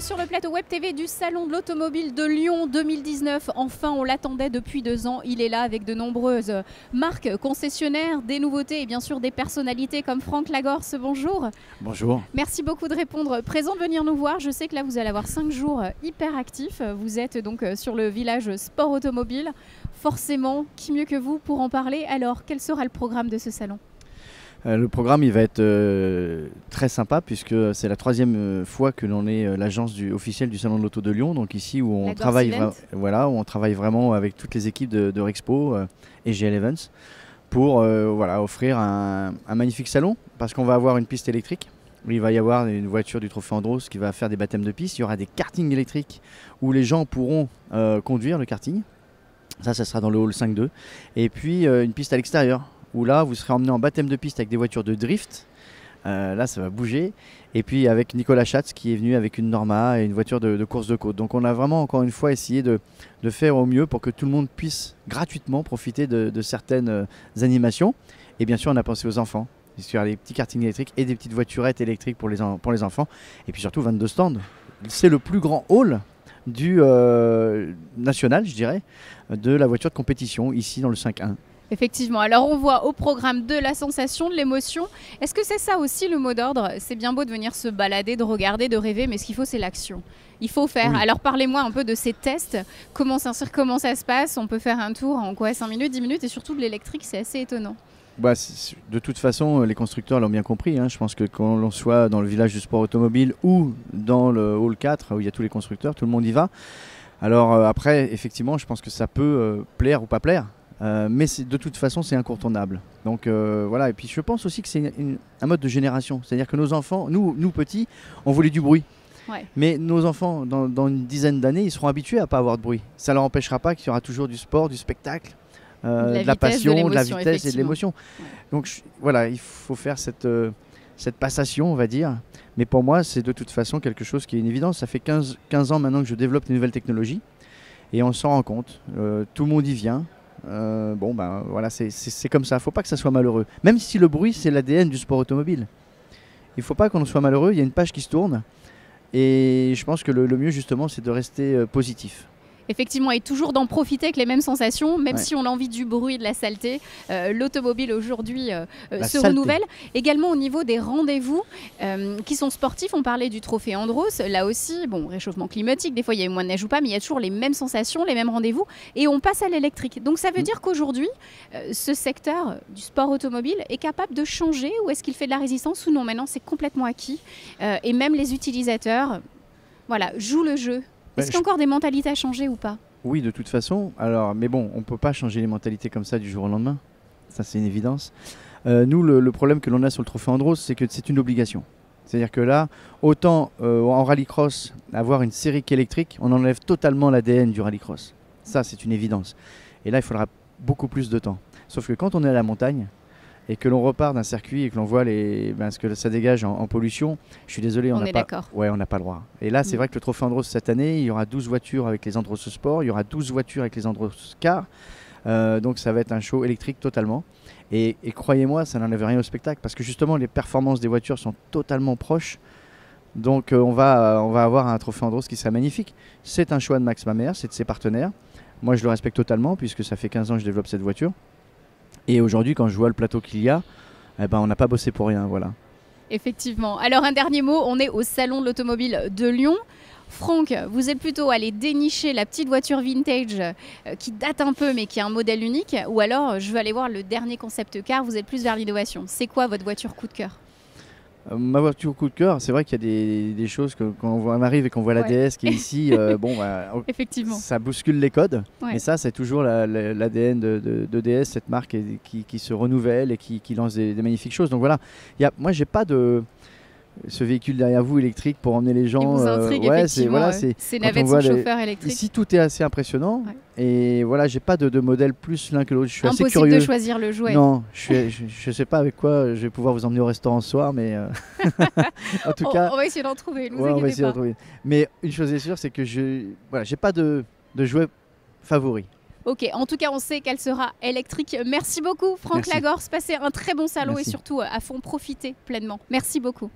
sur le plateau Web TV du Salon de l'Automobile de Lyon 2019. Enfin, on l'attendait depuis 2 ans. Il est là avec de nombreuses marques concessionnaires, des nouveautés et bien sûr des personnalités comme Franck Lagorce. Bonjour. Bonjour. Merci beaucoup de répondre présent, de venir nous voir. Je sais que là, vous allez avoir 5 jours hyper actifs. Vous êtes donc sur le village sport automobile. Forcément, qui mieux que vous pour en parler? Alors, quel sera le programme de ce salon? Le programme il va être très sympa puisque c'est la 3e fois que l'on est l'agence officielle du Salon de l'Auto de Lyon, donc ici où on travaille, où on travaille vraiment avec toutes les équipes de Rexpo et GL Events pour offrir un magnifique salon, parce qu'on va avoir une piste électrique. Il va y avoir une voiture du Trophée Andros qui va faire des baptêmes de piste. Il y aura des kartings électriques où les gens pourront conduire le karting. Ça sera dans le hall 5.2. Et puis une piste à l'extérieur, où là vous serez emmené en baptême de piste avec des voitures de drift. Là ça va bouger. Et puis avec Nicolas Schatz qui est venu avec une Norma et une voiture de course de côte. Donc on a vraiment encore une fois essayé de faire au mieux pour que tout le monde puisse gratuitement profiter de certaines animations. Et bien sûr on a pensé aux enfants. Il y a des petits kartings électriques et des petites voiturettes électriques pour les enfants. Et puis surtout 22 stands. C'est le plus grand hall du national, je dirais, de la voiture de compétition ici dans le 5.1. Effectivement, alors on voit au programme de la sensation, de l'émotion. Est-ce que c'est ça aussi le mot d'ordre? C'est bien beau de venir se balader, de regarder, de rêver, mais ce qu'il faut c'est l'action. Il faut faire. Oui. Alors parlez-moi un peu de ces tests, comment ça se passe? On peut faire un tour en quoi, 5 minutes, 10 minutes, et surtout de l'électrique, c'est assez étonnant. De toute façon, les constructeurs l'ont bien compris. Je pense que quand l'on soit dans le village du sport automobile ou dans le hall 4 où il y a tous les constructeurs, tout le monde y va. Alors après, effectivement, je pense que ça peut plaire ou pas plaire. Mais de toute façon c'est incontournable, donc voilà. Et puis je pense aussi que c'est un mode de génération, c'est à dire que nos enfants, nous petits, on voulait du bruit, mais nos enfants dans une dizaine d'années ils seront habitués à pas avoir de bruit. Ça leur empêchera pas qu'il y aura toujours du sport, du spectacle, de la passion, de la vitesse et de l'émotion. Donc voilà, il faut faire cette passation, on va dire. Mais pour moi c'est de toute façon quelque chose qui est une évidence. Ça fait 15 ans maintenant que je développe des nouvelles technologies et on s'en rend compte, tout le monde y vient. Voilà, c'est comme ça, il ne faut pas que ça soit malheureux. Même si le bruit c'est l'ADN du sport automobile. Il ne faut pas qu'on soit malheureux, il y a une page qui se tourne. Et je pense que le mieux justement c'est de rester positif. Effectivement, et toujours d'en profiter avec les mêmes sensations, même si on a envie du bruit et de la saleté. L'automobile aujourd'hui se renouvelle. Également au niveau des rendez-vous qui sont sportifs, on parlait du Trophée Andros. Là aussi, bon, réchauffement climatique, des fois il y a moins de neige ou pas, mais il y a toujours les mêmes sensations, les mêmes rendez-vous. Et on passe à l'électrique. Donc ça veut dire qu'aujourd'hui, ce secteur du sport automobile est capable de changer, ou est-ce qu'il fait de la résistance ou non? Maintenant, c'est complètement acquis. Et même les utilisateurs jouent le jeu. Est-ce qu'il y a encore des mentalités à changer ou pas? Oui, de toute façon. Alors, mais bon, on ne peut pas changer les mentalités comme ça du jour au lendemain. Ça, c'est une évidence. Nous, le problème que l'on a sur le Trophée Andros, c'est que c'est une obligation. C'est-à-dire que là, autant en rallycross, avoir une série électrique, on enlève totalement l'ADN du rallycross. Ça, c'est une évidence. Et là, il faudra beaucoup plus de temps. Sauf que quand on est à la montagne, et que l'on repart d'un circuit et que l'on voit ce que ça dégage en pollution, je suis désolé, on n'a pas le droit. Et là, c'est vrai que le Trophée Andros cette année, il y aura 12 voitures avec les Andros Sport, il y aura 12 voitures avec les Andros Car. Donc ça va être un show électrique totalement. Et croyez-moi, ça n'enlève rien au spectacle, parce que justement, les performances des voitures sont totalement proches. Donc on va avoir un Trophée Andros qui sera magnifique. C'est un choix de Max Mamère, c'est de ses partenaires. Moi, je le respecte totalement, puisque ça fait 15 ans que je développe cette voiture. Et aujourd'hui, quand je vois le plateau qu'il y a, on n'a pas bossé pour rien, voilà. Effectivement. Alors un dernier mot, on est au Salon de l'Automobile de Lyon. Franck, vous êtes plutôt allé dénicher la petite voiture vintage qui date un peu mais qui a un modèle unique, ou alors je veux aller voir le dernier concept car, vous êtes plus vers l'innovation. C'est quoi votre voiture coup de cœur? Ma voiture coup de cœur, c'est vrai qu'il y a des choses que quand on arrive et qu'on voit la DS qui est ici, effectivement, ça bouscule les codes. Et ça, c'est toujours l'ADN de DS, cette marque qui se renouvelle et qui lance des magnifiques choses. Donc voilà, moi j'ai pas de ce véhicule derrière vous électrique pour emmener les gens. Vous intrigue, effectivement. Ces navettes sans chauffeur électrique. Ici, tout est assez impressionnant. Et voilà, j'ai pas de modèle plus l'un que l'autre. Je suis assez curieux. Impossible de choisir le jouet. Non, je sais pas avec quoi je vais pouvoir vous emmener au restaurant ce soir, mais en tout cas, on va essayer d'en trouver. On va essayer d'en trouver. Mais une chose est sûre, c'est que j'ai pas de jouet favori. Ok, en tout cas, on sait qu'elle sera électrique. Merci beaucoup, Franck Lagorce. Passez un très bon salon et surtout à fond profiter pleinement. Merci beaucoup.